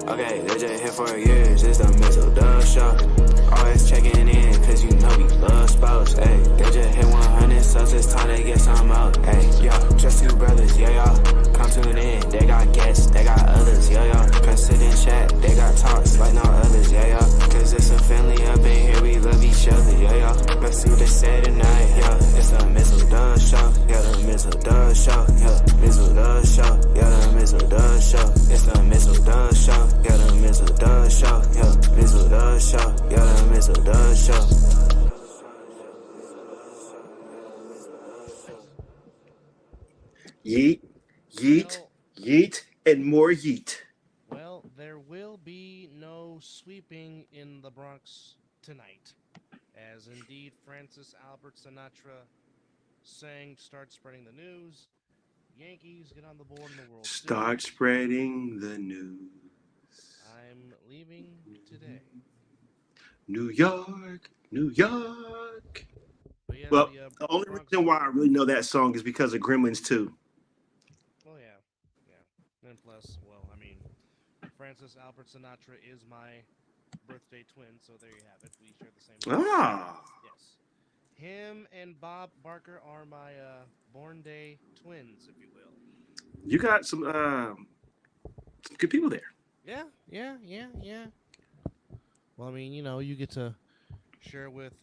Okay, they just here for years, it's the Mizzle show. Always checking in, cause you know we love sports. Hey, they just hit 100 subs, it's time to get some out. Hey, yo, just two brothers, yeah, y'all. Come tune in, they got guests, they got others, yeah, y'all. Come sit and chat, they got talks like no others, yeah, y'all. Cause it's a family up in here, we love each other, yeah, y'all. Let's see what they say tonight, yeah. It's the Mizzle show, yeah, the Mizzle show, yeah, Mizzle show, yeah, the Mizzle show. It's the Mizzle show, yeah, the Mizzle show, yeah, Mizzle show, yeah, the Mizzle show. Yeet, yeet, Well, yeet, and more yeet. well, there will be no sweeping in the Bronx tonight, as indeed Francis Albert Sinatra sang "Start Spreading the News." Yankees get on the board in the World Start Series. spreading the news. I'm leaving today. New York, New York. But yes, Well, the the only Bronx. reason why I really know that song is because of Gremlins 2. Oh yeah, yeah. And plus, well, I mean, Francis Albert Sinatra is my birthday twin, so there you have it. We share the same birthday. Ah, Yes. Him and Bob Barker are my born day twins, if you will. you got some good people there. Yeah, yeah, yeah, yeah. Well, I mean, you get to share with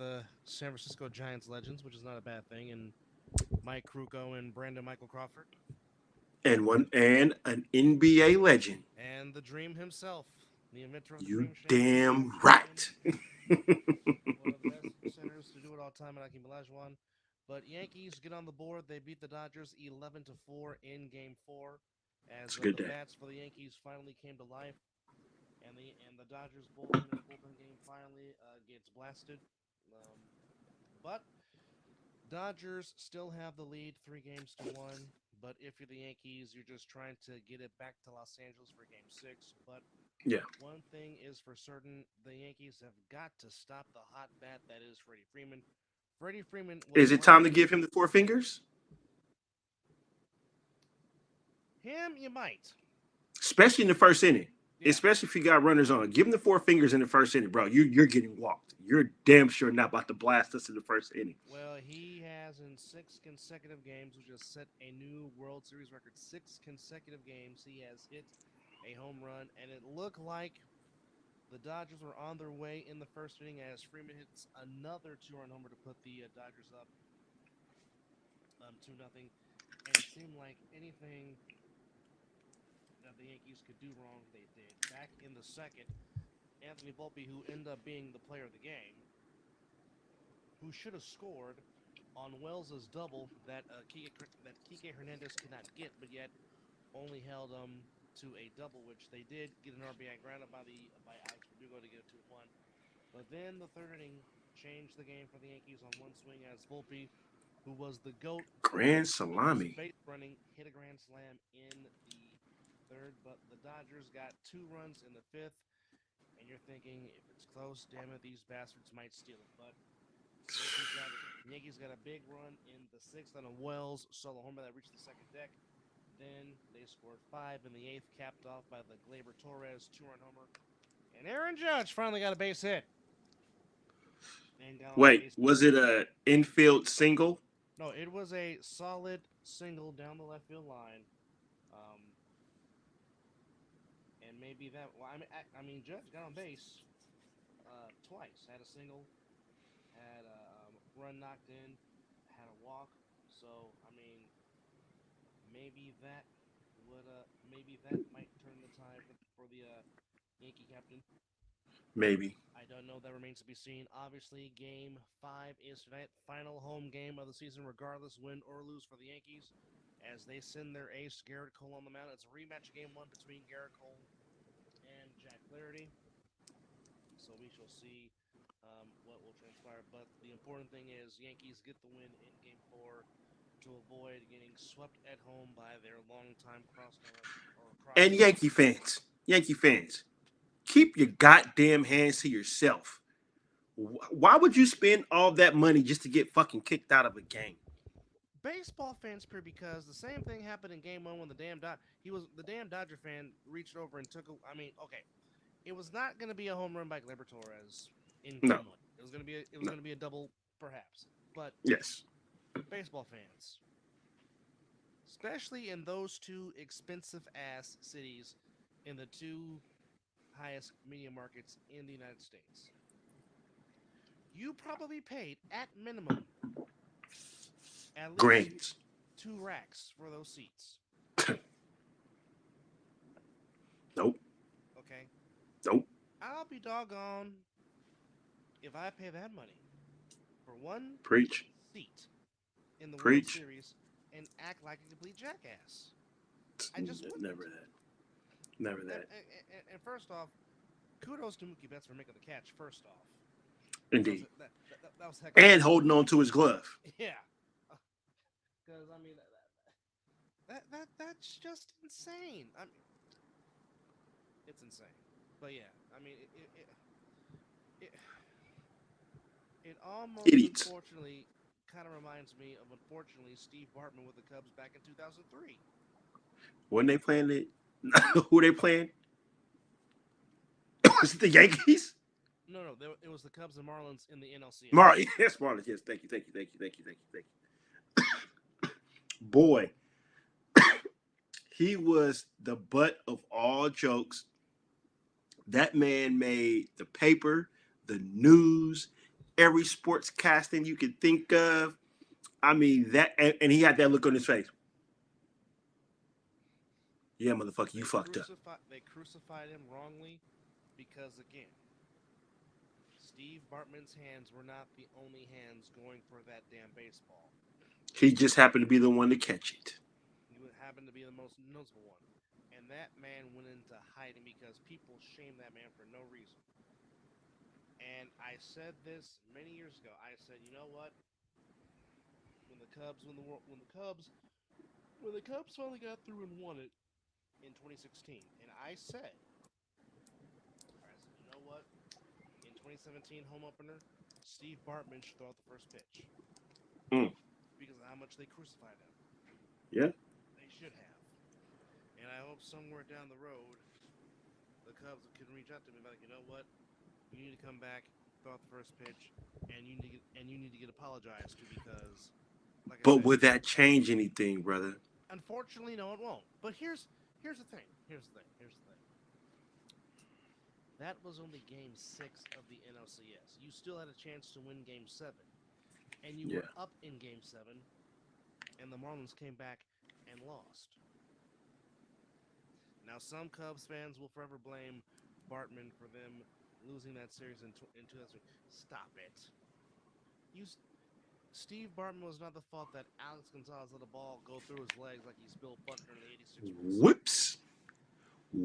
San Francisco Giants legends, which is not a bad thing, and Mike Kruko and Brandon Michael Crawford, And an NBA legend. and the Dream himself, the inventor of the You Dream Championship, damn right. one of the best centers to do it all time, and Akeem Olajuwon. But Yankees get on the board. They beat the Dodgers 11-4 in Game 4, It's as a good the day. bats for the Yankees finally came to life, and the Dodgers bullpen in the bullpen game finally gets blasted. Um, but Dodgers still have the lead, 3 games to 1. But if you're the Yankees, you're just trying to get it back to Los Angeles for Game 6. But Yeah. one thing is for certain: the Yankees have got to stop the hot bat that is Freddie Freeman. Freddie Freeman was Is it running time to give him the four fingers? him. You might, Especially in the first inning. yeah. Especially if you got runners on. Give him the four fingers in the first inning, bro. You're getting walked. You're damn sure not about to blast us in the first inning. Well, he has in 6 consecutive games, which has set a new World Series record. 6 consecutive games, he has hit a home run, and it looked like the Dodgers were on their way in the first inning as Freeman hits another two-run homer to put the Dodgers up 2-0. And it seemed like anything that the Yankees could do wrong, they did. Back in the second, Anthony Volpe, who ended up being the player of the game, who should have scored on Wells's double that Kike Hernandez could not get, but yet only held to a double, which they did get an RBI grounded by Alex Verdugo to get it 2-1. But then the third inning changed the game for the Yankees on one swing as Volpe, who was the GOAT Grand when it was salami. base running, hit a grand slam in the third. But the Dodgers got 2 runs in the fifth, and you're thinking, if it's close, damn it, these bastards might steal it. But Yankees got a big run in the sixth on a Wells solo homer that reached the second deck. Then they scored 5 in the eighth, capped off by the Gleyber Torres 2-run homer. And Aaron Judge finally got a base hit. And got on Wait, base. was it a infield single? No, it was a solid single down the left field line. Um, and maybe that. Well, I mean, Judge got on base twice. Had a single, had a run knocked in, had a walk. So I mean, maybe that might turn the tide for the Yankee captain. Maybe. I don't know. That remains to be seen. Obviously, Game 5 is tonight. Final home game of the season, regardless win or lose for the Yankees, as they send their ace, Garrett Cole, on the mound. It's a rematch of Game 1 between Garrett Cole and Jack Flaherty. So we shall see what will transpire. But the important thing is Yankees get the win in Game 4 to avoid getting swept at home by their longtime cross And Yankee fans, keep your goddamn hands to yourself. Why would you spend all that money just to get fucking kicked out of a game? baseball fans pray because the same thing happened in Game 1 when the damn Dodger fan reached over and took. I mean, okay, it was not going to be a home run by Gleyber Torres in No, Game 1. It was no. going to be a double, perhaps. But Yes. baseball fans, especially in those two expensive ass cities in the two highest media markets in the United States, you probably paid at minimum at least Grains. 2 racks for those seats. Nope. Okay, Nope. I'll be doggone if I pay that money for one Preach. seat in the World Preach. Series and act like a complete jackass. I just wouldn't. Never that. Never that. And first off, kudos to Mookie Betts for making the catch. First off, Indeed. that was heck. And holding on to his glove. Yeah, because I mean that's just insane. I mean, it's insane. But yeah, I mean it almost Idiots. unfortunately kind of reminds me of unfortunately Steve Bartman with the Cubs back in 2003. When they playing it, who they playing? Was it the Yankees? No, it was the Cubs and Marlins in the NLCS. Yes, Marlins. Yes, thank you. Boy, he was the butt of all jokes. That man made the paper, the news, every sports casting you could think of. I mean, that, and he had that look on his face. Yeah, motherfucker, you fucked up. They crucified him wrongly because, again, Steve Bartman's hands were not the only hands going for that damn baseball. He just happened to be the one to catch it. He happened to be the most noticeable one. And that man went into hiding because people shamed that man for no reason. And I said this many years ago. I said, you know what? When the Cubs finally got through and won it in 2016, and I said, you know what? In 2017 home opener, Steve Bartman should throw out the first pitch because of how much they crucified him. Yeah, they should have. And I hope somewhere down the road, the Cubs can reach out to me like, you know what? You need to come back, throw out the first pitch, and you need to get apologized to because, like I said, would that change anything, brother? Unfortunately, no, it won't. But here's the thing. That was only Game 6 of the NLCS. You still had a chance to win Game 7, and you were up in Game 7, and the Marlins came back and lost. Now, some Cubs fans will forever blame Bartman for them losing that series in 2003. Stop it. Steve Bartman was not the fault that Alex Gonzalez let a ball go through his legs like he spilled butter in the 86 World Series.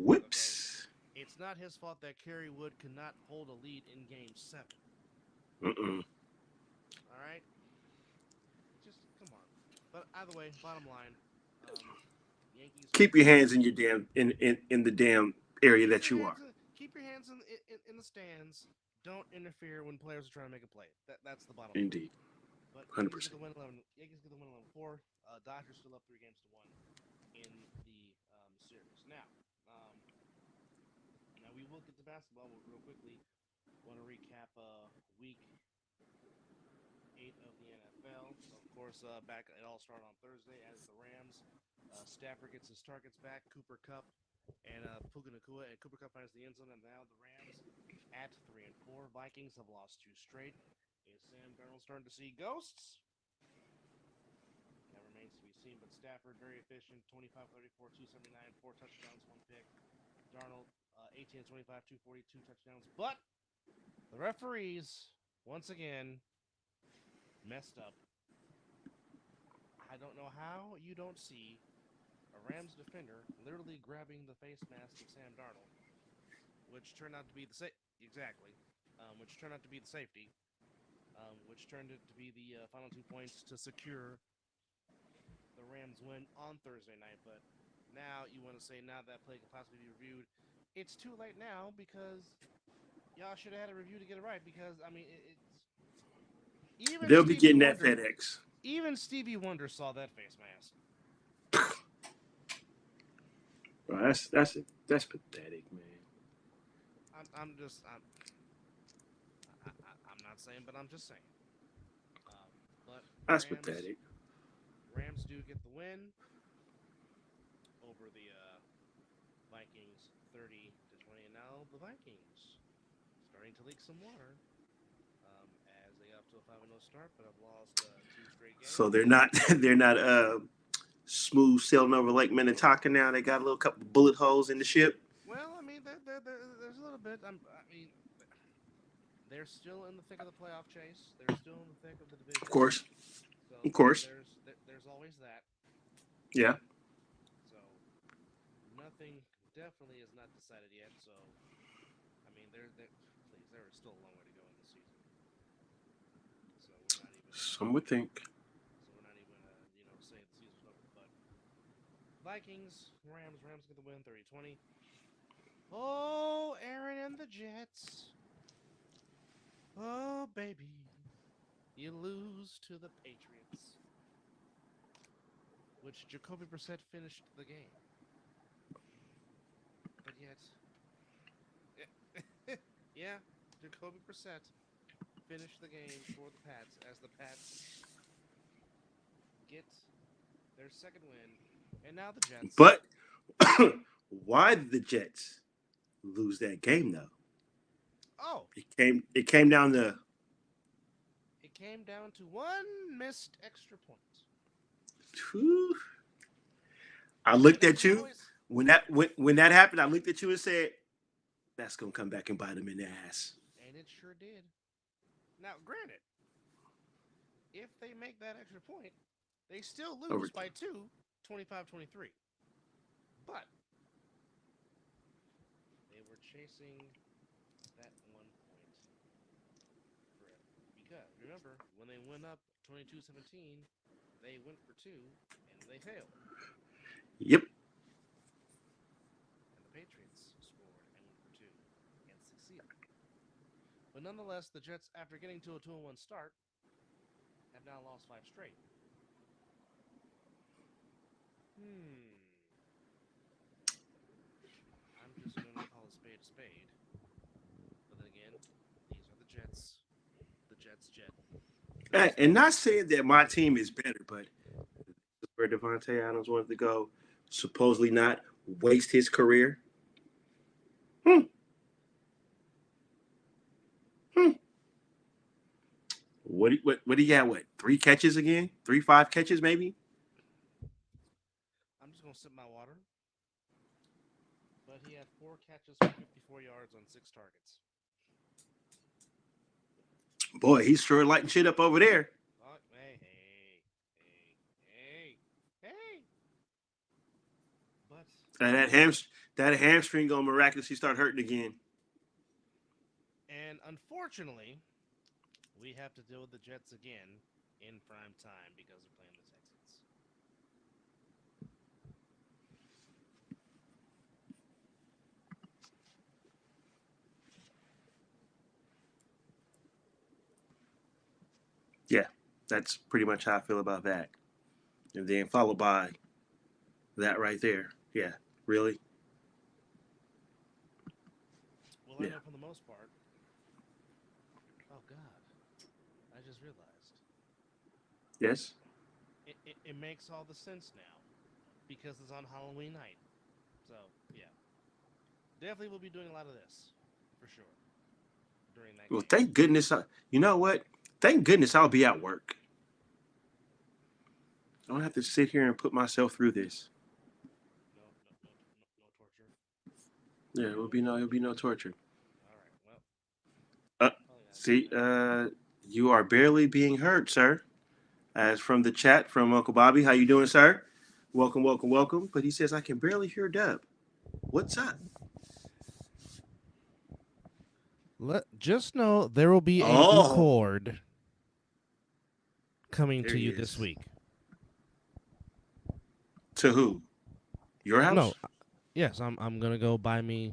Whips. Okay? It's not his fault that Kerry Wood could not hold a lead in Game 7. All right? Just, come on. But either way, bottom line, Yankees... Keep your hands in your damn in the damn area that you are. Keep your hands in the stands. Don't interfere when players are trying to make a play. That's the bottom line. Indeed. But 100%. Yankees get the win 11-4. Dodgers still up 3 games to 1 in the series. Now we will get to basketball real quickly. Want to recap week 8 of the NFL. Of course, back it all started on Thursday as the Rams. Stafford gets his targets back. Cooper Kupp and Puka Nacua, and Cooper Kupp finds the end zone, and now the Rams at 3-4. Vikings have lost 2 straight. Is Sam Darnold starting to see ghosts? That remains to be seen, but Stafford very efficient, 25-34, 279, 4 touchdowns, 1 pick. Darnold 18-25, 242 touchdowns, but the referees once again messed up. I don't know how you don't see a Rams defender literally grabbing the face mask of Sam Darnold, which turned out to be the which turned out to be the safety, which turned it to be the final 2 points to secure the Rams win on Thursday night. But now you want to say now that play can possibly be reviewed. It's too late now because y'all should have had a review to get it right. Because I mean, they'll be getting that FedEx. Even Stevie Wonder saw that face mask. Bro, that's pathetic, man. I'm not saying, but I'm just saying. But That's pathetic. Rams do get the win over the Vikings, 30-20. And now the Vikings starting to leak some water as they got up to a 5-0 start, but have lost 2 straight games. So they're not smooth sailing over Lake Minnetonka now. They got a little couple bullet holes in the ship. Well, I mean, there's a little bit. They're still in the thick of the playoff chase. They're still in the thick of the division. Of course. So Of course. There's always that. Yeah. So nothing definitely is not decided yet. So I mean, there is still a long way to go in the season. So we're not even. Some would think. So we're not even say the season's over. But Vikings, Rams get the win, 30-20. Oh, Aaron and the Jets. Oh, baby. You lose to the Patriots. Which Jacoby Brissett finished the game. But yet... yeah, Jacoby Brissett finished the game for the Pats as the Pats get their second win. And now the Jets... But why did the Jets lose that game, though? Oh. It came down to... It came down to one missed extra point. Whew. I looked at you when that happened. I looked at you and said, "That's gonna come back and bite him in the ass." And it sure did. Now, granted, if they make that extra point, they still lose by 2, 25-23. But they were chasing that 1 point forever. Because remember, when they went up 22-17. They went for 2, and they failed. Yep. And the Patriots scored and went for 2 and succeeded. But nonetheless, the Jets, after getting to a 2-1 start, have now lost 5 straight. I'm just going to call a spade a spade. But then again, these are the Jets. The Jets jet. And not saying that my team is better, but where Devontae Adams wanted to go, supposedly not waste his career. What do you got? What, 3 catches again? 5 catches maybe? I'm just gonna sip my water. But he had 4 catches for 54 yards on 6 targets. Boy, he's sure lighting shit up over there. Oh, hey. But that hamstring gonna miraculously start hurting again. And unfortunately, we have to deal with the Jets again in prime time because they're playing the Texans. Yeah, that's pretty much how I feel about that. And then followed by that right there. Yeah, really? Well, I know for the most part. Oh, God. I just realized. Yes? It makes all the sense now because it's on Halloween night. So, yeah. Definitely will be doing a lot of this, for sure, during that game. Thank goodness. You know what? Thank goodness I'll be at work. I don't have to sit here and put myself through this. No torture. Yeah, it'll be no torture. All right, well. See, you are barely being heard, sir. As from the chat from Uncle Bobby, how you doing, sir? Welcome. But he says I can barely hear Dub. What's up? Just know there will be a new cord coming to you this week. To who? Your house? No. Yes, I'm gonna go buy me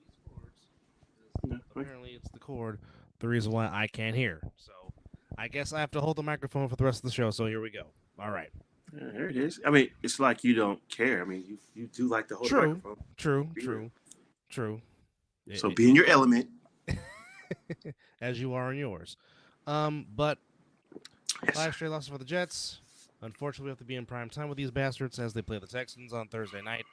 these cords. Apparently, it's the cord. The reason why I can't hear. So I guess I have to hold the microphone for the rest of the show, so here we go. All right. There it is. I mean, it's like you don't care. I mean, you do like to hold the True, microphone. true, Be real. true, true. So be in your element. As you are in yours. But Yes, 5 sir. straight losses for the Jets. Unfortunately, we have to be in prime time with these bastards as they play the Texans on Thursday night.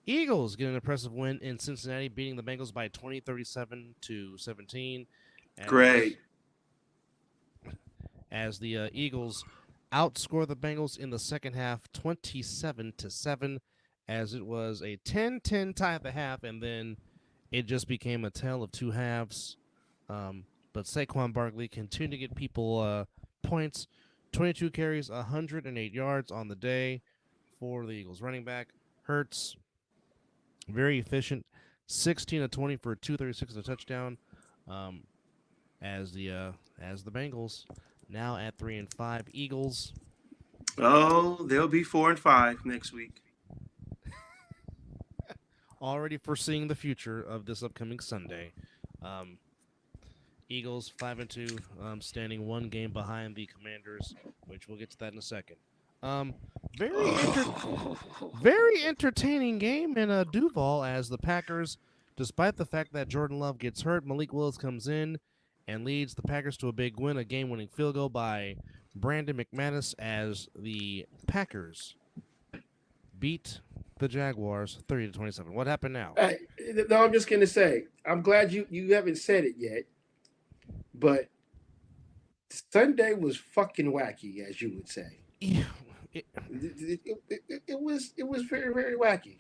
Eagles get an impressive win in Cincinnati, beating the Bengals by 20-17 Great. as the Eagles outscore the Bengals in the second half 27-7, as it was a 10-10 tie at the half, and then it just became a tale of two halves. But Saquon Barkley continued to get people points. 22 carries, 108 yards on the day for the Eagles running back. Hurts, very efficient, 16-20 for 236 and a touchdown. As the Bengals now at 3-5. Eagles Oh, they'll be 4-5 next week. already foreseeing the future of this upcoming Sunday. Eagles 5-2, standing one game behind the Commanders, which we'll get to that in a second. Very entertaining game in Duval as the Packers, despite the fact that Jordan Love gets hurt, Malik Willis comes in and leads the Packers to a big win, a game-winning field goal by Brandon McManus as the Packers beat the Jaguars 30-27. What happened now? No, I'm just gonna say, I'm glad you haven't said it yet, but Sunday was fucking wacky, as you would say. Yeah, It was very, very wacky.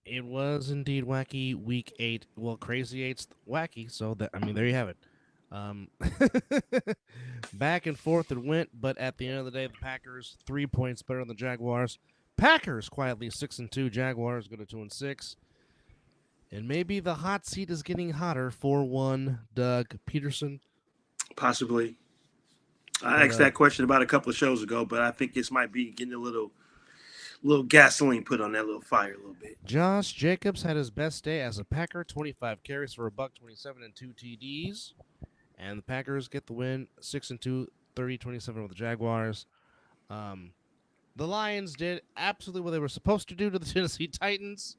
it was indeed wacky. Week 8, well, Crazy 8's wacky, so there you have it. Back and forth it went, but at the end of the day, the Packers 3 points better than the Jaguars. Packers quietly 6-2. Jaguars go to 2-6. And maybe the hot seat is getting hotter for one Doug Peterson. Possibly. I asked that question about a couple of shows ago, but I think this might be getting a little gasoline put on that little fire a little bit. Josh Jacobs had his best day as a Packer, 25 carries for $127 and 2 TDs. And the Packers get the win, 6-2, 30-27 with the Jaguars. The Lions did absolutely what they were supposed to do to the Tennessee Titans,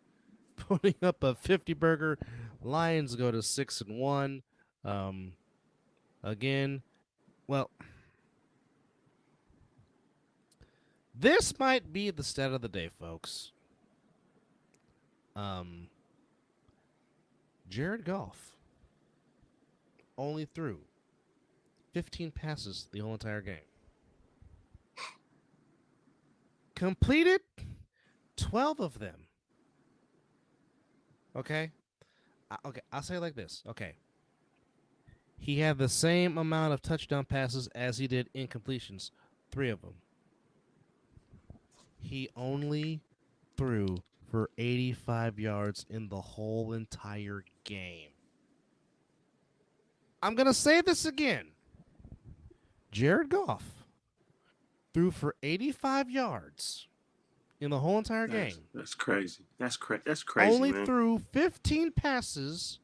putting up a 50-burger. Lions go to 6-1. Again, well, this might be the stat of the day, folks. Jared Goff only threw 15 passes the whole entire game. Completed 12 of them. Okay? I'll say it like this. Okay. He had the same amount of touchdown passes as he did incompletions. 3 of them. He only threw for 85 yards in the whole entire game. I'm going to say this again. Jared Goff threw for 85 yards in the whole entire game. That's crazy. That's crazy. Only man. threw 15 passes,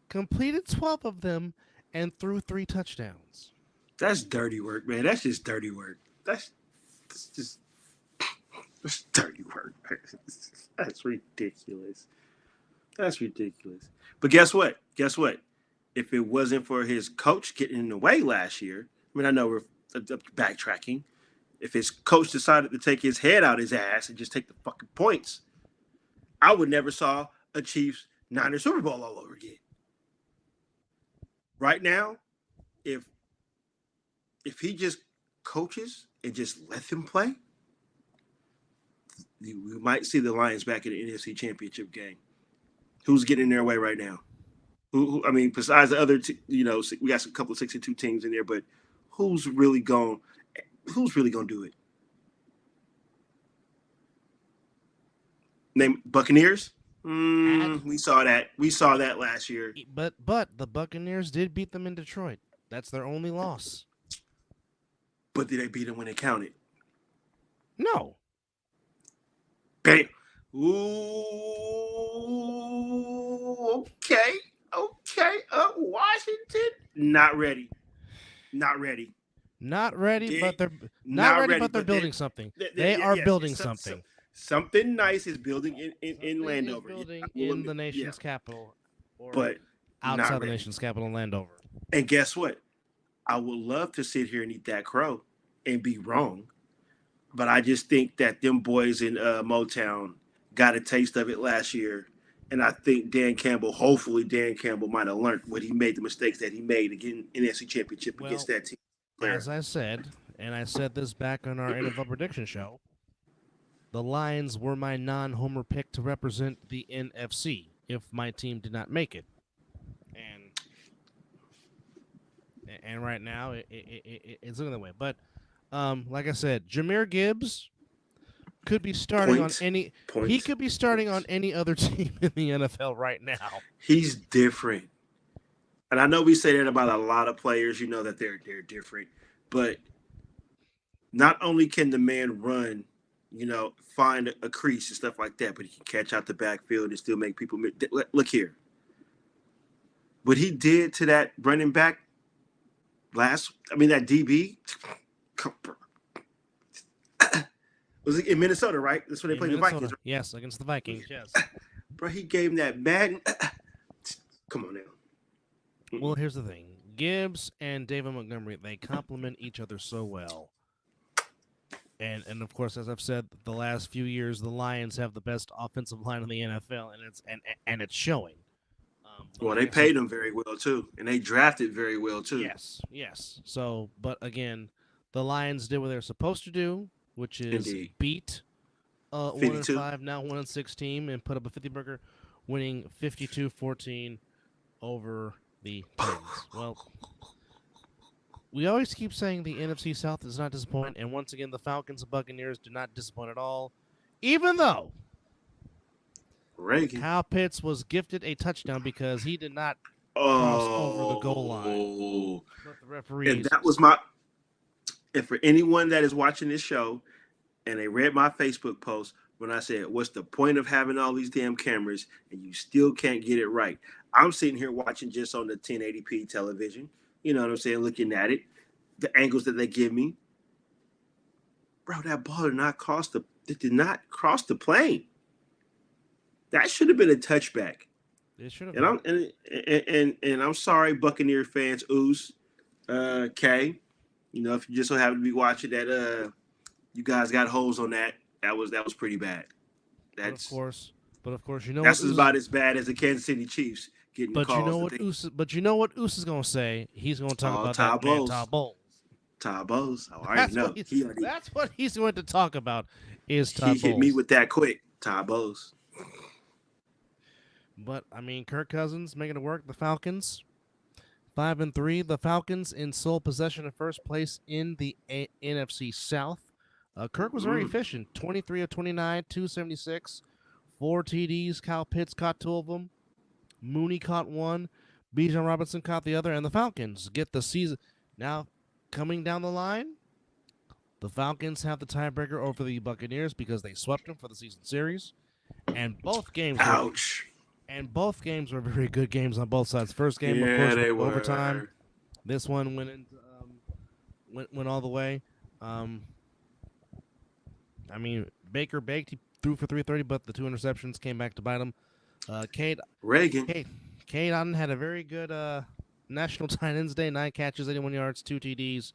completed 12 of them, and threw 3 touchdowns. That's dirty work, man. That's just dirty work. That's dirty work. That's ridiculous. That's ridiculous. But guess what? If it wasn't for his coach getting in the way last year, I mean, I know we're backtracking. If his coach decided to take his head out his ass and just take the fucking points, I would never saw a Chiefs Niners Super Bowl all over again. Right now, if he just coaches and just let them play, we might see the Lions back in the NFC Championship game. Who's getting in their way right now? Who I mean, besides the other, we got a couple of 6-2 teams in there, but who's really going to do it? Name Buccaneers? We saw that. We saw that last year. But the Buccaneers did beat them in Detroit. That's their only loss. But did they beat them when it counted? No. Bam. Ooh. Okay. Washington. Not ready. Not ready. Not ready, They- but they're not ready, but they're but building something. they- They are yes, building so- something. something nice is building in Something Landover. is building I will in the admit, nation's capital, or but not outside the ready. nation's capital, Landover. And guess what? I would love to sit here and eat that crow and be wrong, but I just think that them boys in Motown got a taste of it last year, and I think hopefully Dan Campbell might have learned what he made, the mistakes that he made again in the NFC Championship against that team. As I said, and I said this back on our NFL prediction show, the Lions were my non-homer pick to represent the NFC if my team did not make it. And right now, it's looking that way. But like I said, Jahmyr Gibbs could be starting on any. He could be starting on any other team in the NFL right now. He's different, and I know we say that about a lot of players. You know that they're different, but not only can the man run, find a crease and stuff like that, but he can catch out the backfield and still make people. Look here, what he did to that running back that DB. Was it in Minnesota, right? That's when they played the Vikings, right? Yes, against the Vikings, yes. Bro, he gave him that Madden. Come on now. Well, here's the thing. Gibbs and David Montgomery, they complement each other so well. And of course, as I've said, the last few years, the Lions have the best offensive line in the NFL, and it's showing. Well, they paid him very well, too. And they drafted very well, too. Yes. So, but again, the Lions did what they're supposed to do, which is beat 1-5, now 1-6 team, and put up a 50-burger, winning 52-14 over the Titans. Well, we always keep saying the NFC South does not disappoint, and once again, the Falcons and Buccaneers do not disappoint at all, even though Kyle Pitts was gifted a touchdown because he did not cross over the goal line. But the referees. And that was and for anyone that is watching this show and they read my Facebook post when I said, what's the point of having all these damn cameras and you still can't get it right? I'm sitting here watching just on the 1080p television. You know what I'm saying? Looking at it, the angles that they give me. Bro, that ball did not cross the plane. That should have been a touchback. It should have. And I'm sorry, Buccaneer fans, K. If you just so happen to be watching that, you guys got holes on that. That was pretty bad. That's but of course, that's about as bad as the Kansas City Chiefs getting calls. But you know what Oos is gonna say? He's gonna talk about Todd Bowles. Todd Bowles. I already know. That's what he's going to talk about. Is Todd Bowles. He hit me with that quick. Todd Bowles. But Kirk Cousins making it work. The Falcons 5-3. The Falcons in sole possession of first place in the NFC South. Kirk was very efficient. 23 of 29, 276, 4 TDs. Kyle Pitts caught 2 of them. Mooney caught 1. Bijan Robinson caught the other. And the Falcons get the season. Now, coming down the line, the Falcons have the tiebreaker over the Buccaneers because they swept them for the season series. And both games both games were very good games on both sides. First game, of course, went overtime. This one went went all the way. Baker baked. He threw for 330, but the 2 interceptions came back to bite him. Cade Otton had a very good National Tight Ends Day. 9 catches, 81 yards, 2 TDs.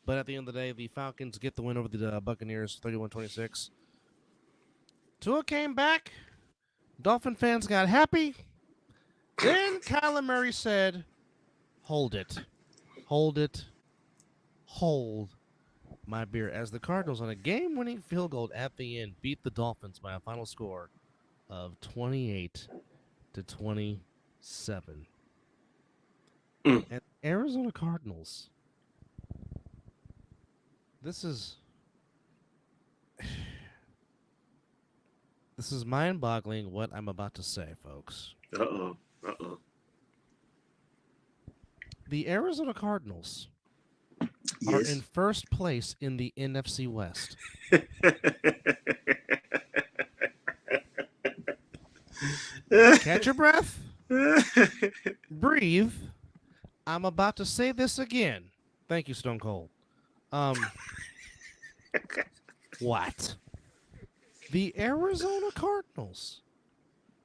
But at the end of the day, the Falcons get the win over the Buccaneers, 31-26. Tua came back. Dolphin fans got happy. Then Kyler Murray said, hold it. Hold my beer. As the Cardinals, on a game-winning field goal at the end, beat the Dolphins by a final score of 28-27. And Arizona Cardinals. This is mind-boggling what I'm about to say, folks. Uh-oh. The Arizona Cardinals are in first place in the NFC West. Catch your breath. Breathe. I'm about to say this again. Thank you, Stone Cold. What? The Arizona Cardinals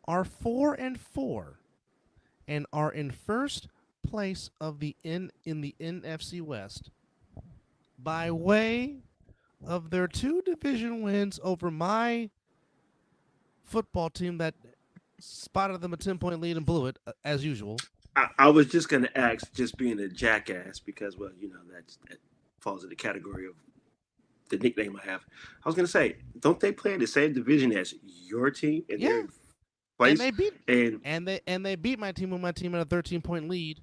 are 4-4 and are in first place of the in the NFC West by way of their 2 division wins over my football team that spotted them a 10-point lead and blew it as usual. I was just going to ask, just being a jackass, because, well, that falls in the category of the nickname I have. I was going to say, don't they play in the same division as your team, and they're Yeah, in place? and they beat my team when my team had a 13-point lead,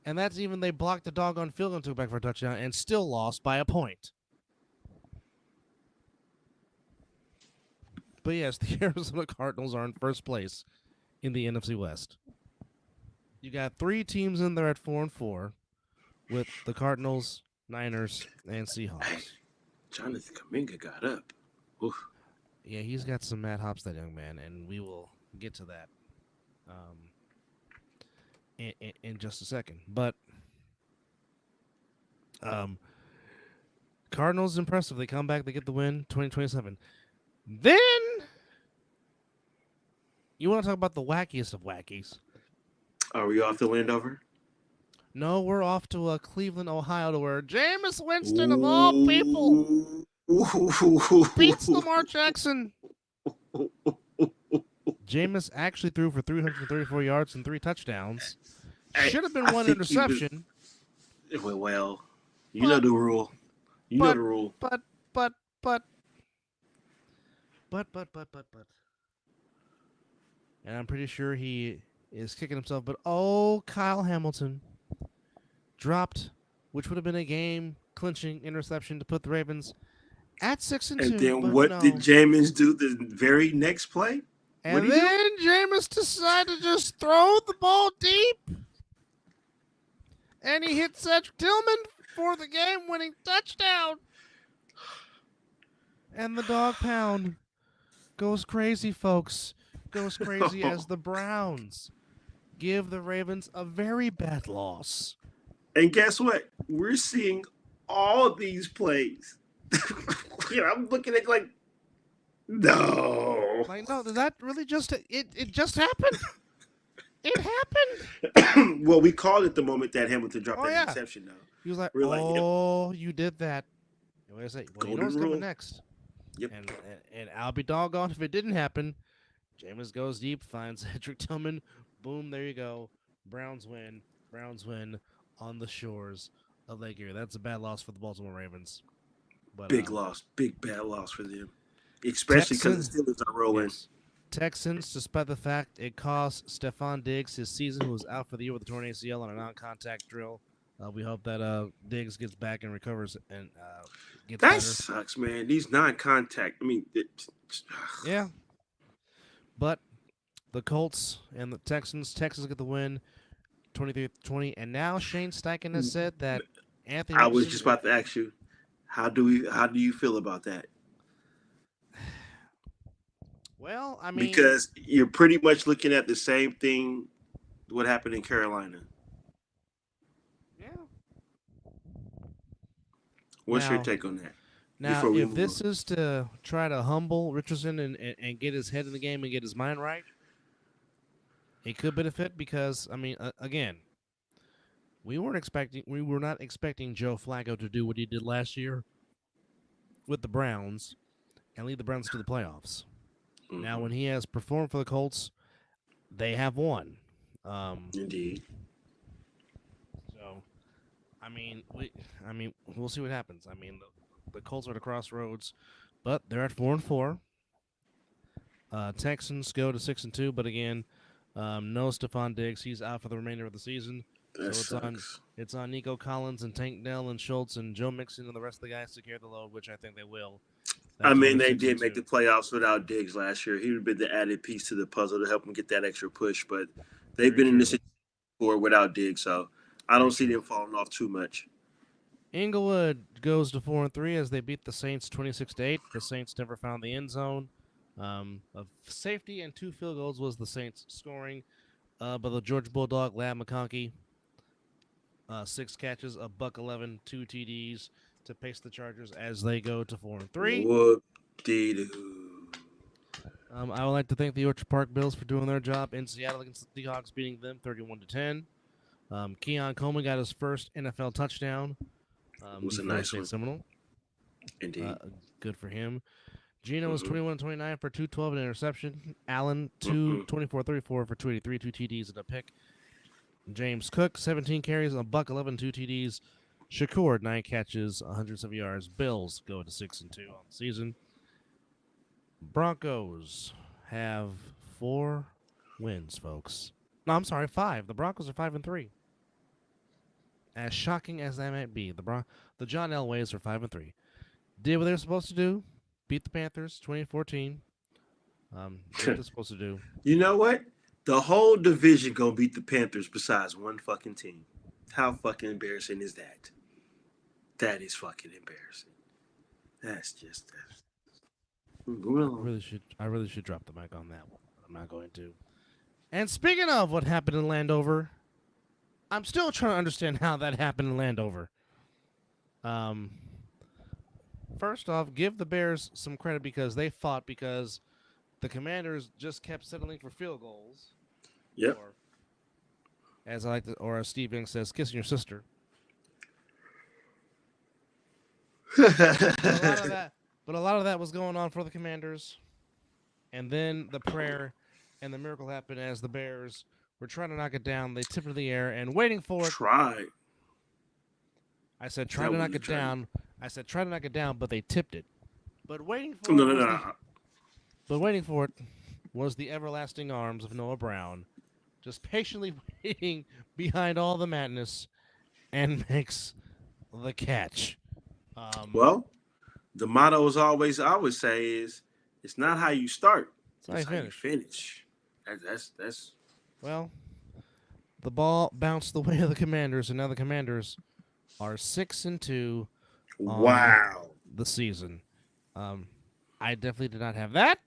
and that's even they blocked the doggone field goal and took it back for a touchdown and still lost by a point. But yes, the Arizona Cardinals are in first place in the NFC West. You got 3 teams in there at 4-4, with the Cardinals, Niners, and Seahawks. Hey, Jonathan Kuminga got up. Oof. Yeah, he's got some mad hops, that young man, and we will get to that in just a second. But Cardinals impressive. They come back, they get the win, 2027. Then you want to talk about the wackiest of wackies? Are we off to Landover? No, we're off to Cleveland, Ohio, to where Jameis Winston, of all people, beats Lamar Jackson. Jameis actually threw for 334 yards and 3 touchdowns. Should have been 1 interception. Well, you know the rule. You know the rule. But. And I'm pretty sure he is kicking himself. But Kyle Hamilton dropped, which would have been a game-clinching interception to put the Ravens at 6-2. And then what did Jameis do the very next play? And then Jameis decided to just throw the ball deep. And he hit Cedric Tillman for the game-winning touchdown. And the dog pound goes crazy, folks. Goes crazy as the Browns give the Ravens a very bad loss. And guess what? We're seeing all these plays. I'm looking at like, no. Like, no, did that really just it just happened? It happened. Well, we called it the moment that Hamilton dropped that interception, though. He was like, We're like, you did that. Well, you know what's coming next. Yep. And I'll be doggone if it didn't happen. Jameis goes deep, finds Cedric Tillman. Boom, there you go. Browns win. Browns win on the shores of Lake Erie. That's a bad loss for the Baltimore Ravens. But, big loss. Big bad loss for them. Especially because the Steelers are rolling. Yes. Texans, despite the fact it cost Stephon Diggs his season, who was out for the year with a torn ACL on a non-contact drill. We hope that Diggs gets back and recovers and gets better. That sucks, man. These non-contact. I mean, yeah. But the Colts and the Texans get the win, 23-20. And now Shane Steichen has said that Anthony. I was just about to ask you, how do you feel about that? Well, I mean, because you're pretty much looking at the same thing. What happened in Carolina? Yeah. What's your take on that? Now, if this is to try to humble Richardson and get his head in the game and get his mind right, it could benefit because, I mean, again, we were not expecting Joe Flacco to do what he did last year with the Browns and lead the Browns to the playoffs. Mm-hmm. Now, when he has performed for the Colts, they have won. Indeed. So, I mean, we'll see what happens. I mean, the Colts are at a crossroads, but they're at 4-4. Texans go to 6-2, but again, no Stephon Diggs. He's out for the remainder of the season. That so sucks. It's on Nico Collins and Tank Dell and Schultz and Joe Mixon and the rest of the guys to carry the load, which I think they will. I mean, they did make the playoffs without Diggs last year. He would have been the added piece to the puzzle to help them get that extra push, but they've been in this situation before without Diggs, so I don't see them falling off too much. Inglewood goes to 4-3 as they beat the Saints 26-8. The Saints never found the end zone. Of safety and 2 field goals was the Saints scoring, but the Georgia Bulldog, Lab McConkey, 6 catches, a buck 11, 2 TDs to pace the Chargers as they go to 4-3. Whoop-dee-doo. I would like to thank the Orchard Park Bills for doing their job in Seattle against the Seahawks, beating them 31-10. Keon Coleman got his first NFL touchdown. Was The a Florida nice State one. Seminole. Indeed. Good for him. Gino was 21-29 for 212 and an interception. Allen 24-34 for 283, 2 TDs and a pick. James Cook 17 carries, a buck 11, 2 TDs. Shakur 9 catches, 107 yards. Bills go to 6-2 on the season. Broncos have 4 wins, folks. No, I'm sorry, 5. The Broncos are 5-3. As shocking as that might be, the John Elways are 5-3. Did what they were supposed to do. Beat the Panthers 2014. What they're supposed to do. You know what? The whole division gonna beat the Panthers besides one fucking team. How fucking embarrassing is that? That is fucking embarrassing. That's just that. I really should drop the mic on that one. I'm not going to. And speaking of what happened in Landover, I'm still trying to understand how that happened in Landover. First off, give the Bears some credit because they fought because the Commanders just kept settling for field goals. Yep. Or, as Steve Young says, kissing your sister. But a lot of that was going on for the Commanders. And then the prayer and the miracle happened as the Bears were trying to knock it down. They tipped it in the air and waiting for it. I said try to knock it down. I said try to knock it down, but they tipped it. But waiting for But waiting for it was the everlasting arms of Noah Brown, just patiently waiting behind all the madness, and makes the catch. Well, the motto is always I always say is it's not how you start, it's how you finish. That's Well, the ball bounced the way of the Commanders, and now the Commanders are 6-2 wow. the season. I definitely did not have that.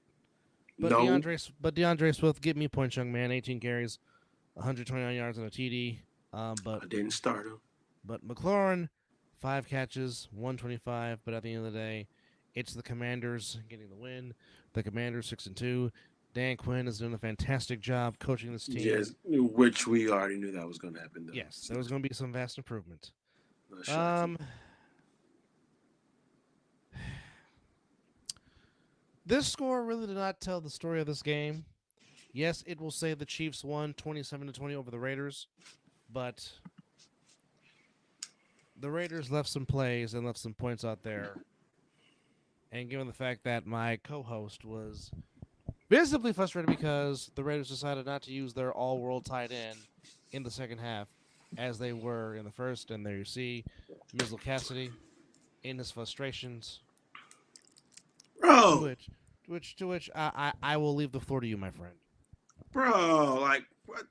But no. DeAndre Swift, give me points, young man. 18 carries, 129 yards on a TD. But I didn't start him. But McLaurin, 5 catches, 125. But at the end of the day, it's the Commanders getting the win. The Commanders 6-2. Dan Quinn is doing a fantastic job coaching this team. Yes, which we already knew that was going to happen. Though. Yes, there was going to be some vast improvement. This score really did not tell the story of this game. Yes, it will say the Chiefs won 27-20 over the Raiders, but the Raiders left some plays and left some points out there. And given the fact that my co-host was visibly frustrated because the Raiders decided not to use their all-world tight end in the second half as they were in the first, and there you see Mizzle Cassidy in his frustrations. Bro. To which I will leave the floor to you, my friend. Bro, like what?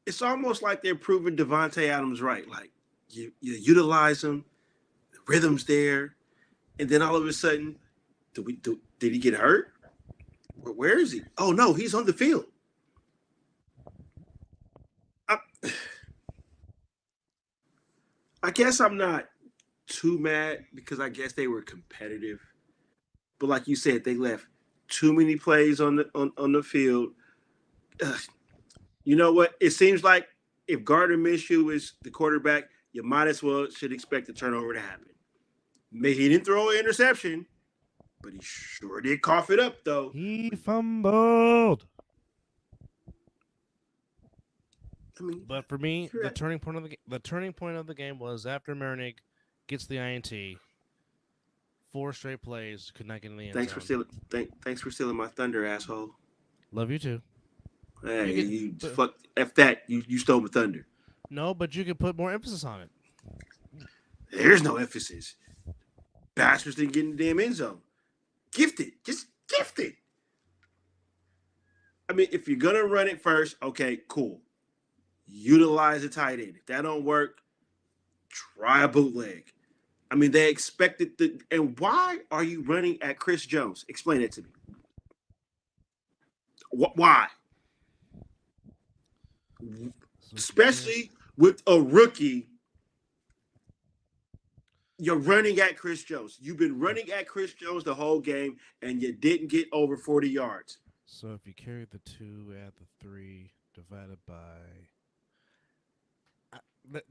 It's almost like they're proving Devontae Adams right. Like you utilize him, the rhythm's there, and then all of a sudden, did he get hurt? Where is he? Oh no, he's on the field. I guess I'm not too mad because I guess they were competitive. But like you said, they left too many plays on the field. You know what? It seems like if Gardner Minshew is the quarterback, you might as well should expect the turnover to happen. Maybe he didn't throw an interception, but he sure did cough it up, though. He fumbled. I mean, but for me, the turning point of the game was after Marinade gets the INT. 4 straight plays, could not get in the end zone. Thanks for stealing my thunder, asshole. Love you too. Hey, fuck F that. You stole my thunder. No, but you could put more emphasis on it. There's no emphasis. Bastards didn't get in the damn end zone. Gifted. Just gifted. I mean, if you're gonna run it first, okay, cool. Utilize the tight end. If that don't work, try a bootleg. I mean, they expected and why are you running at Chris Jones? Explain it to me. Why? Especially with a rookie, you're running at Chris Jones. You've been running at Chris Jones the whole game, and you didn't get over 40 yards. So if you carry the 2, add the 3, divided by.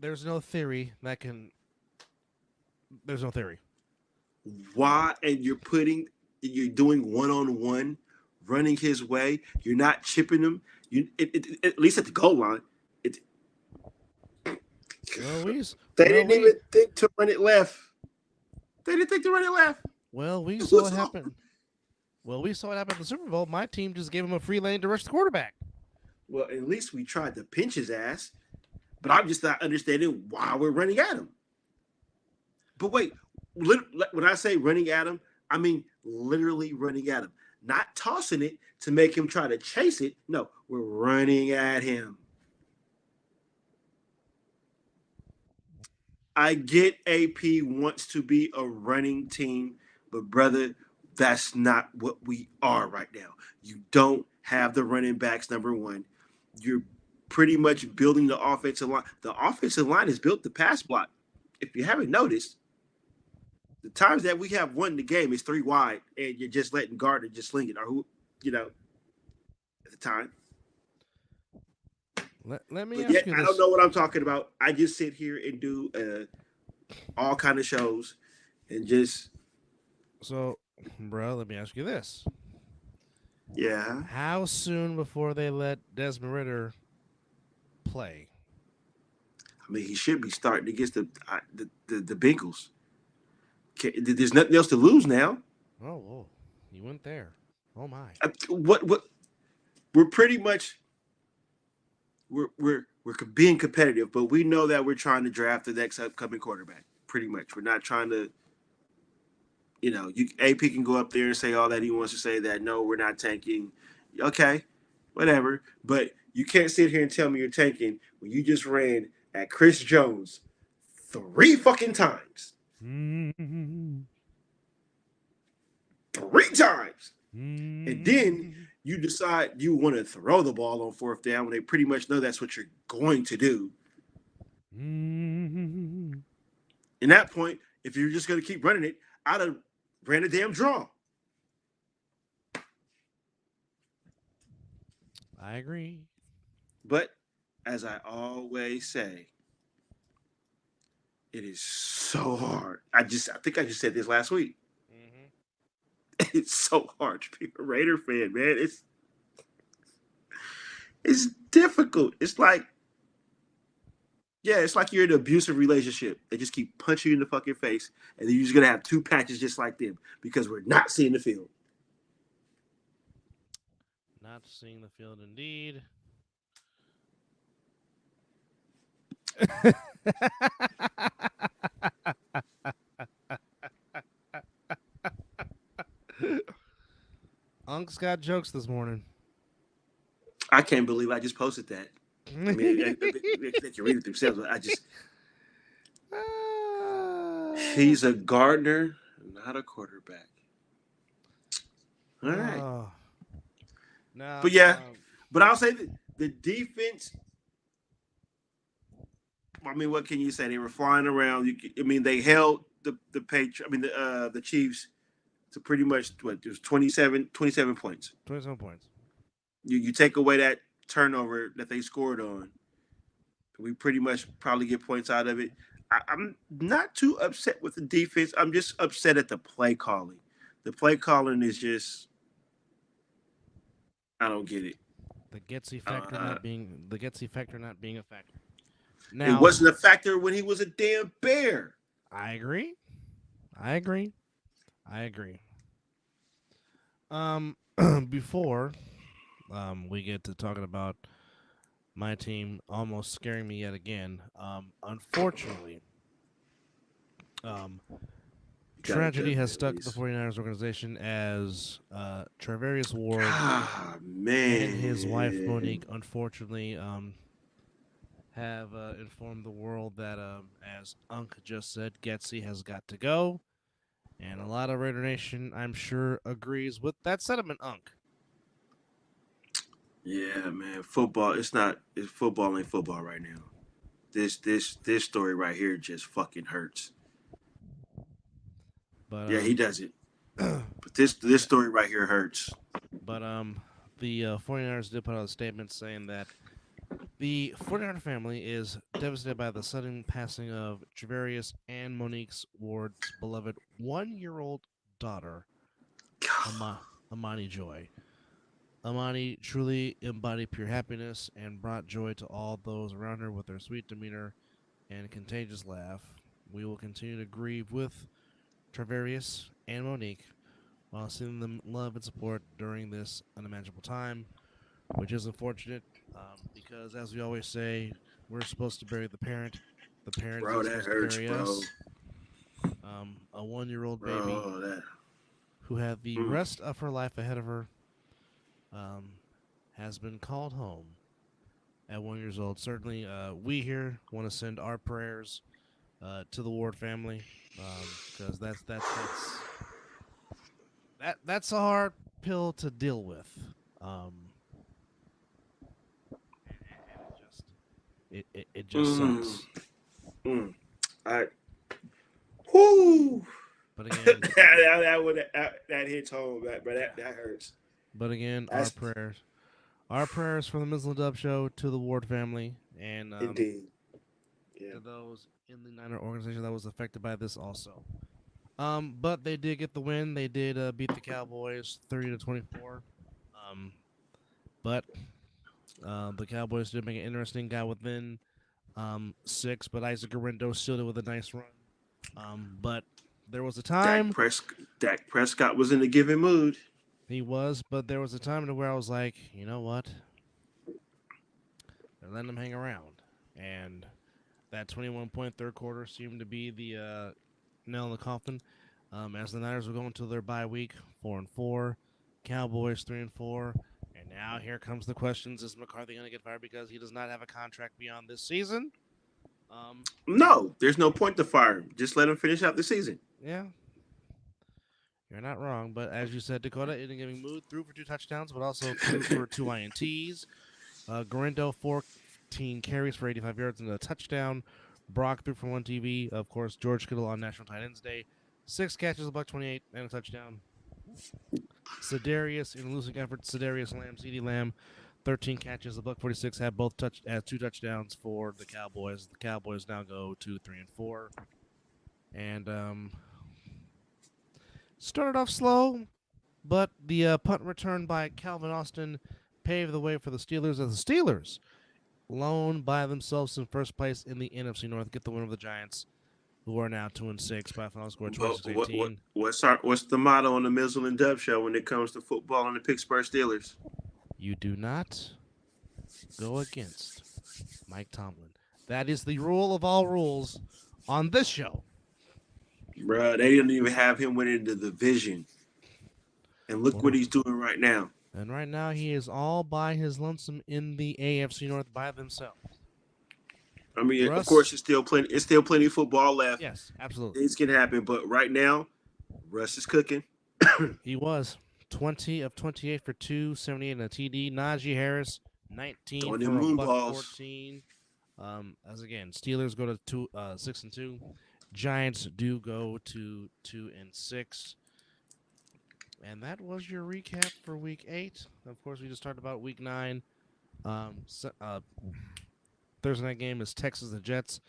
There's no theory that can. There's no theory. Why? And you're doing one-on-one, running his way. You're not chipping him. At least at the goal line. Well, They didn't even think to run it left. They didn't think to run it left. Well, we saw it happen. Well, we saw it happen at the Super Bowl. My team just gave him a free lane to rush the quarterback. Well, at least we tried to pinch his ass. But I'm just not understanding why we're running at him. But wait, when I say running at him, I mean literally running at him. Not tossing it to make him try to chase it. No, we're running at him. I get AP wants to be a running team, but brother, that's not what we are right now. You don't have the running backs, number one. You're pretty much building the offensive line. The offensive line is built to pass block. If you haven't noticed, the times that we have won the game is 3 wide, and you're just letting Gardner just sling it, or who, at the time. Let me But ask yet, you I this. don't know what I'm talking about. I just sit here and do all kind of shows and just. So, bro, let me ask you this. Yeah. How soon before they let Desmond Ritter play? I mean, he should be starting against the Bengals. There's nothing else to lose now. Oh, whoa. You went there. Oh, my. What? We're pretty much. We're being competitive, but we know that we're trying to draft the next upcoming quarterback. Pretty much, we're not trying to. AP can go up there and say all that he wants to say. That no, we're not tanking. Okay, whatever. But you can't sit here and tell me you're tanking when you just ran at Chris Jones 3 fucking times. 3 times, and then you decide you want to throw the ball on 4th down when they pretty much know that's what you're going to do. In that point, if you're just going to keep running it, I'd have ran a damn draw. I agree. But as I always say, it is so hard. I think I just said this last week. It's so hard to be a Raider fan, man. It's difficult. It's like you're in an abusive relationship. They just keep punching you in the fucking face, and then you're just gonna have 2 patches just like them because we're not seeing the field. Not seeing the field, indeed. Unc's got jokes this morning. I can't believe I just posted that. I mean, they can read it themselves, but I just. He's a gardener, not a quarterback. All right. No, But yeah, but I'll say that the defense. I mean, what can you say? They were flying around. They held the Chiefs to pretty much what? There's 27 points. 27 points. You take away that turnover that they scored on, we pretty much probably get points out of it. I'm not too upset with the defense. I'm just upset at the play calling. The play calling is just, I don't get it. The Getsy factor not being a factor. Now, It wasn't a factor when he was a damn Bear. I agree. Before we get to talking about my team almost scaring me yet again, unfortunately, tragedy has stuck the 49ers organization as Travarius Ward and his wife Monique, unfortunately, have informed the world that, as Unc just said, Getsy has got to go. And a lot of Raider Nation, I'm sure, agrees with that sentiment, Unc. Yeah, man. Football ain't football right now. this story right here just fucking hurts. But Yeah, he does it. But this story right here hurts. but the 49ers did put out a statement saying that the 49er family is devastated by the sudden passing of Travarius and Monique Ward's beloved 1-year-old daughter, Amani Joy. Amani truly embodied pure happiness and brought joy to all those around her with her sweet demeanor and contagious laugh. We will continue to grieve with Travarius and Monique while sending them love and support during this unimaginable time, which is unfortunate because, as we always say, we're supposed to bury the parent. The parent Bro, is that supposed to hurts, bury bro. us. A 1-year-old baby Bro, that. who had the rest of her life ahead of her has been called home at 1 year old. Certainly, we here want to send our prayers to the Ward family because that's a hard pill to deal with. It just Mm, sucks. I. Whoo. But again, that hits home, that hurts. but again, That's our prayers for the Mizzle and Dub show to the Ward family and indeed. Yeah. to those in the Niner organization that was affected by this also. But they did get the win. They did beat the Cowboys 30-24. But the Cowboys did make it interesting. Got within 6, but Isaac Guerrero sealed it with a nice run. But there was a time Dak Prescott was in a giving mood. he was, but there was a time to where I was like, you know what? They're letting him hang around, and that 21-point third quarter seemed to be the nail in the coffin. As the Niners were going to their bye week, 4-4, Cowboys 3-4, and now here comes the questions: is McCarthy going to get fired because he does not have a contract beyond this season? No, there's no point to fire him. Just let him finish out the season. Yeah, you're not wrong. But as you said, Dakota, in a giving mood, threw for 2 touchdowns, but also threw for 2 INTs. Guerrero 14 carries for 85 yards and a touchdown. Brock threw for 1 TV. Of course, George Kittle on National Tight Ends Day. 6 catches, $128, and a touchdown. Sedarius in a losing effort. Sedarius Lamb, CeeDee Lamb, 13 catches, $146. Had 2 touchdowns for the Cowboys. The Cowboys now go to 3-4, and started off slow, but the punt return by Calvin Austin paved the way for the Steelers. As the Steelers, alone by themselves in first place in the NFC North, get the win over the Giants, who are now 2-6 by a final score 26-18. What's the motto on the Mizzle and Dub show when it comes to football and the Pittsburgh Steelers? You do not go against Mike Tomlin. That is the rule of all rules on this show. Bruh, they didn't even have him winning the division. And look what he's doing right now. And right now he is all by his lonesome in the AFC North by themselves. I mean, of course, it's still plenty of football left. Yes, absolutely. Things can happen, but right now, Russ is cooking. He was 20 of 28 for 278 and a TD. Najee Harris 19 for $114. As again, Steelers go to 6-2. Giants do go to 2-6. And that was your recap for Week 8. Of course, we just talked about Week 9. Thursday night game is Texas and Jets.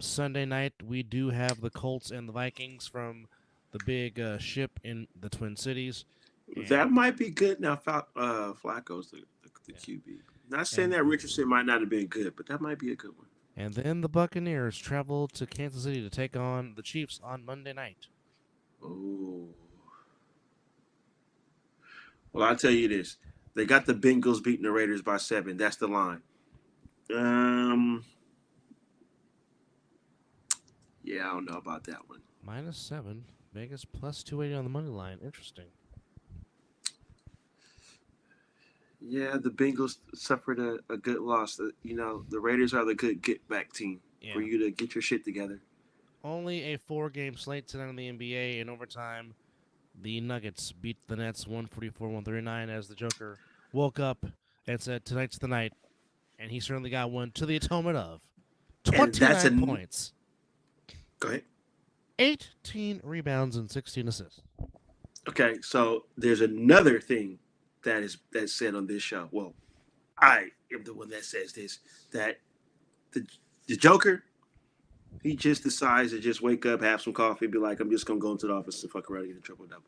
Sunday night, we do have the Colts and the Vikings from the big ship in the Twin Cities. And that might be good. Now, Flacco's the QB. Not saying that Richardson might not have been good, but that might be a good one. And then the Buccaneers travel to Kansas City to take on the Chiefs on Monday night. Oh. Well, I'll tell you this. They got the Bengals beating the Raiders by 7. That's the line. Yeah, I don't know about that one. -7. Vegas plus 280 on the money line. Interesting. Yeah, the Bengals suffered a good loss. The Raiders are the good get-back team for you to get your shit together. Only a 4-game slate tonight in the NBA. In overtime, the Nuggets beat the Nets 144-139 as the Joker woke up and said, tonight's the night. And he certainly got one to the atonement of And that's 29 points, Go ahead. 18 rebounds, and 16 assists. Okay, so there's another thing that's said on this show. Well, I am the one that says this, that the Joker, he just decides to just wake up, have some coffee, be like, I'm just gonna go into the office and fuck around and get a triple double.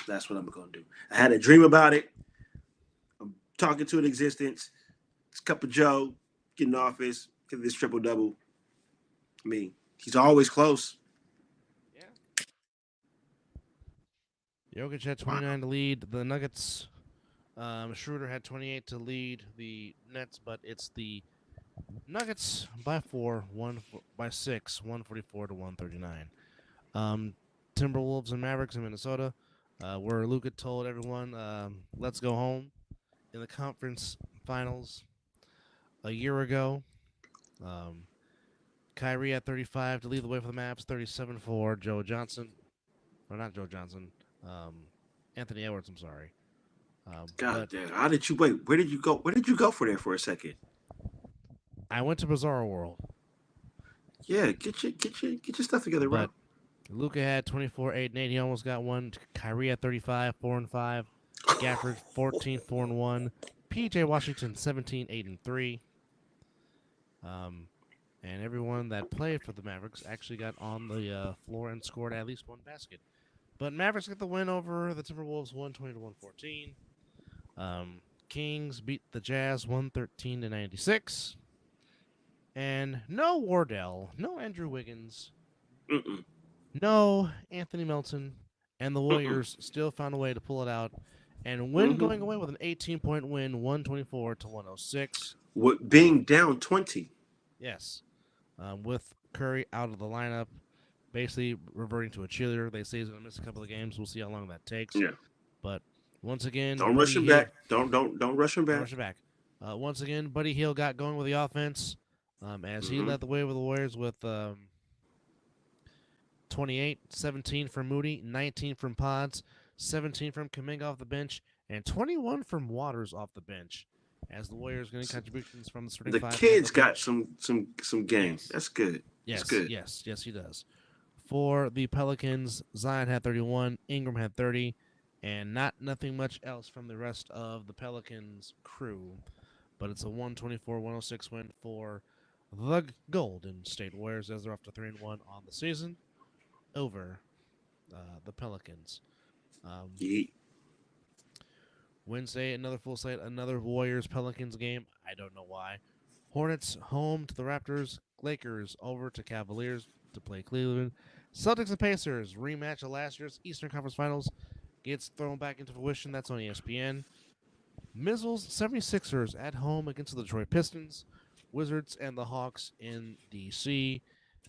That's what I'm gonna do. I had a dream about it. I'm talking to an existence. It's Cup of Joe, get in the office, get this triple double. I mean, he's always close. Yeah. Jokic had 29 to lead the Nuggets. Schroeder had 28 to lead the Nets, but it's the Nuggets by 6, 144 to 139. Timberwolves and Mavericks in Minnesota, where Luka told everyone, let's go home in the conference finals a year ago. Kyrie at 35 to lead the way for the Mavs, 37 for Joe Johnson. Or not Joe Johnson. Anthony Edwards, I'm sorry. God damn! How did you wait? Where did you go? Where did you go for there for a second? I went to Bizarro World. Yeah, get your stuff together, bro. Luka had 24, 8, and 8. He almost got one. Kyrie at 35, 4 and 5. Gafford 14, 4 and 1. PJ Washington 17, 8 and 3. And everyone that played for the Mavericks actually got on the floor and scored at least one basket. But Mavericks get the win over the Timberwolves, 120 to 114. Kings beat the Jazz 113 to 96. And no Wardell, no Andrew Wiggins, no Anthony Melton, and the Warriors still found a way to pull it out and win, going away with an 18-point win, 124 to 106. Being down 20. Yes. With Curry out of the lineup, basically reverting to a cheerleader. They say he's going to miss a couple of games. We'll see how long that takes. Yeah. But once again, don't rush him back. Don't rush him back. Don't rush him back. Once again, Buddy Hield got going with the offense as he led the way with the Warriors with 28, 17 from Moody, 19 from Pods, 17 from Kuminga off the bench, and 21 from Waters off the bench. As the Warriors getting contributions from the starting the five. Kid's got some games. Yes. That's good. Yes, That's good. yes, he does. For the Pelicans, Zion had 31, Ingram had 30, and nothing much else from the rest of the Pelicans crew. But it's a 124-106 win for the Golden State Warriors as they're up to 3-1 on the season over the Pelicans. Wednesday, another full slate, another Warriors-Pelicans game. I don't know why. Hornets home to the Raptors. Lakers over to Cavaliers to play Cleveland. Celtics and Pacers rematch of last year's Eastern Conference Finals gets thrown back into fruition. That's on ESPN. Mizzle's 76ers at home against the Detroit Pistons. Wizards and the Hawks in D.C.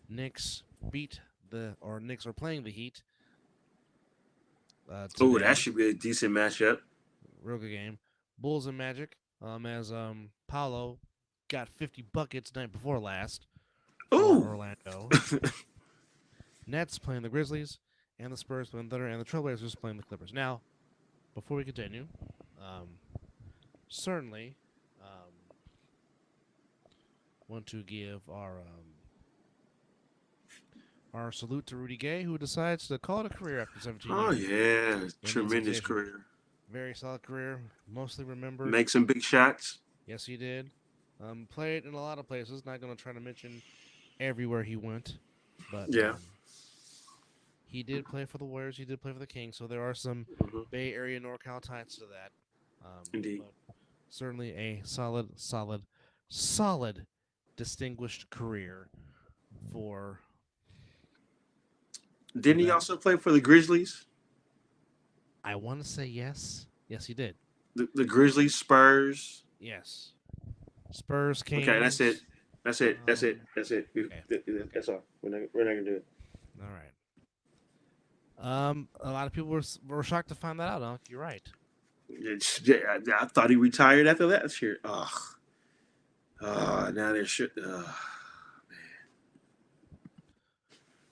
Knicks are playing the Heat. Oh, that should be a decent matchup. Real good game. Bulls and Magic. As Paolo got 50 buckets night before last. Ooh. Orlando. Nets playing the Grizzlies, and the Spurs playing the Thunder, and the Trailblazers playing the Clippers. Now, before we continue, certainly want to give our salute to Rudy Gay, who decides to call it a career after 17 years. Oh, yeah. Tremendous career. Very solid career. Mostly remembered. Make some big shots. Yes, he did. Played in a lot of places. Not going to try to mention everywhere he went. But yeah. He did play for the Warriors. He did play for the Kings. So there are some Bay Area NorCal ties to that. Indeed. But certainly a solid, distinguished career for... Didn't he also play for the Grizzlies? I want to say yes. Yes, he did. The Grizzlies, Spurs. Yes. Spurs, Kings. Okay, that's it. Okay. That's all. We're not gonna do it. All right. A lot of people were shocked to find that out, Unc. You're right. I thought he retired after last year. Now they're shit. Man.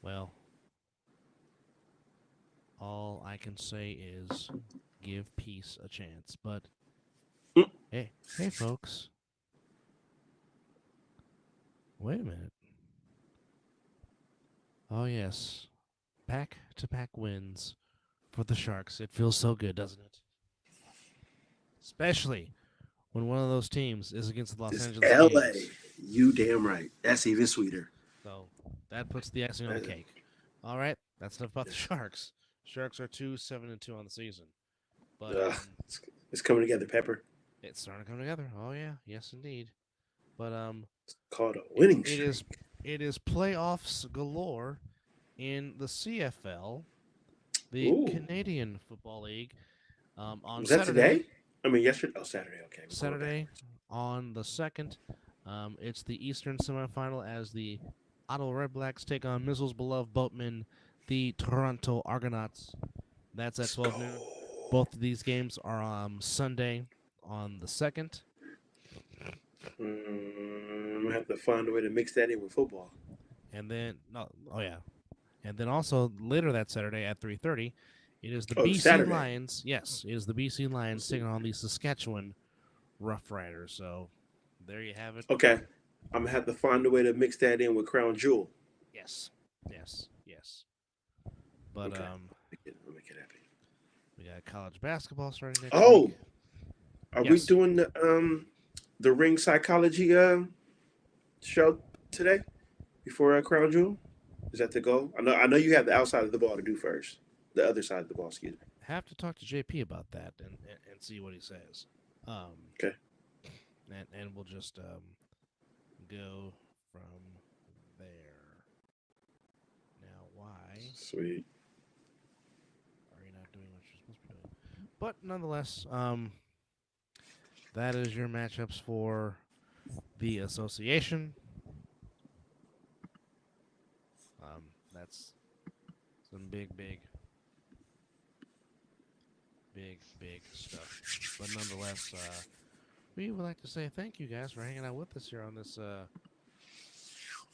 Well, all I can say is give peace a chance. But hey, folks. Wait a minute. Oh, yes. Back-to-back wins for the Sharks. It feels so good, doesn't it? Especially when one of those teams is against the Los It's Angeles LA. Kings. You damn right. That's even sweeter. So that puts the icing on the cake. All right, that's enough about the Sharks. Sharks are 7-2 on the season. But it's coming together, Pepper. it's starting to come together. Oh, yeah. Yes, indeed. But It's called a winning it streak. it is playoffs galore in the CFL, the Ooh. Canadian Football League. On Was that Saturday, today? I mean, yesterday. Oh, Saturday. Okay. Saturday on the 2nd, it's the Eastern semifinal as the Ottawa Red Blacks take on Mizzle's beloved boatmen, the Toronto Argonauts. That's at 12 noon. Both of these games are Sunday on the 2nd. I'm gonna have to find a way to mix that in with football. And then, and then also later that Saturday at 3:30, it is the BC Saturday. Lions. Yes, it is the BC Lions taking on the Saskatchewan Roughriders. So there you have it. Okay, I'm gonna have to find a way to mix that in with Crown Jewel. Yes. But Okay. I'll make it happen. we got college basketball starting next Oh, week. are we Yes. doing the ring psychology show today before Crown Jewel? Is that the goal? I know you have the outside of the ball to do first. The other side of the ball, excuse me. Have to talk to JP about that and see what he says. Okay. And we'll just go from there. Now, why Sweet. are you not doing what you're supposed to be doing? But nonetheless, that is your matchups for the association. That's some big stuff. But nonetheless, we would like to say thank you guys for hanging out with us here on this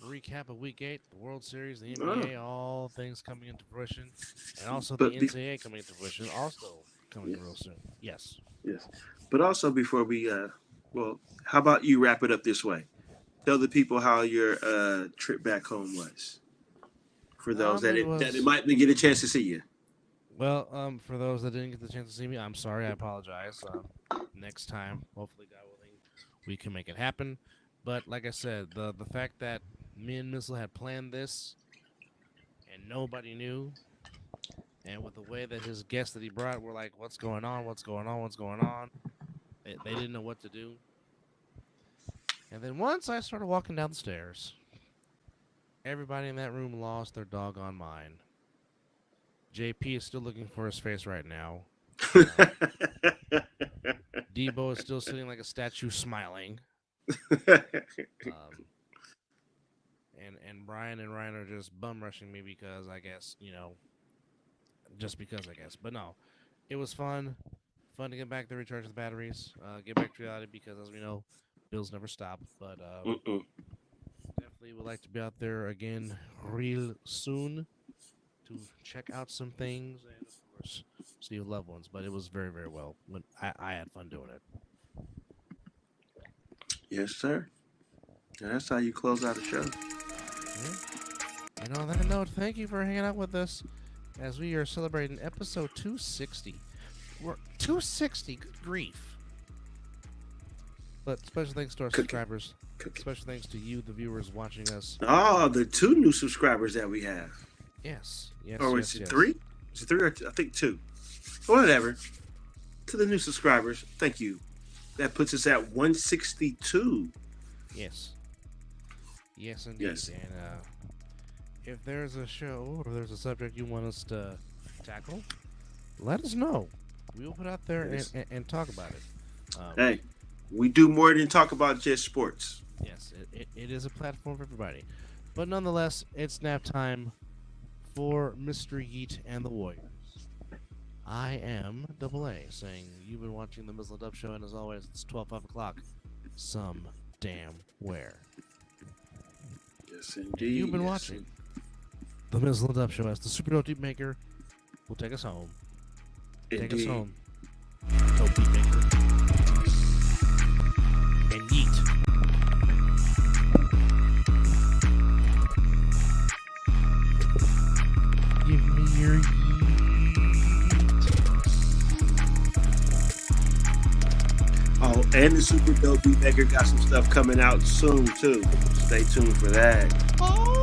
recap of Week 8, the World Series, the NBA, all things coming into fruition, and also the NCAA coming into fruition, also coming real soon. Yes. But also before we, how about you wrap it up this way? Tell the people how your trip back home was. For those that might get a chance to see you. Well, for those that didn't get the chance to see me, I'm sorry. I apologize. Next time, hopefully, God willing, we can make it happen. But like I said, the fact that me and Mizzle had planned this and nobody knew, and with the way that his guests that he brought were like, what's going on? They didn't know what to do. And then once I started walking down the stairs, everybody in that room lost their doggone mind. JP is still looking for his face right now. Debo is still sitting like a statue smiling. And Brian and Ryan are just bum rushing me because I guess, just because I guess. But no, it was fun. Fun to get back to recharge the batteries, get back to reality because as we know, bills never stop. But definitely would like to be out there again real soon to check out some things and, of course, see your loved ones. But it was very, very well. I had fun doing it. Yes, sir. And that's how you close out a show. Yeah. And on that note, thank you for hanging out with us as we are celebrating episode 260. We're 260, good grief. But special thanks to our subscribers. Special thanks to you, the viewers, watching us. Oh, the 2 new subscribers that we have. Yes. Or is it 3? Is it 3 or 2? I think 2. Whatever. To the new subscribers, thank you. That puts us at 162. Yes, indeed. Yes. And if there's a show or there's a subject you want us to tackle, let us know. We will put out there and talk about it. Hey, we do more than talk about just sports. Yes, it is a platform for everybody. But nonetheless, it's nap time for Mr. Yeet and the Warriors. I am Double A, saying you've been watching the Mizzle Dub Show, and as always, it's 5 o'clock. Some damn where. Yes, indeed. You've been watching the Mizzle Dub Show as the Super Dope Deep Maker will take us home. Indeed. Take us home. Dope Deep Maker. And Yeet. me your yeet. Oh, and the Super Dope Beatmaker got some stuff coming out soon too. Stay tuned for that. Oh,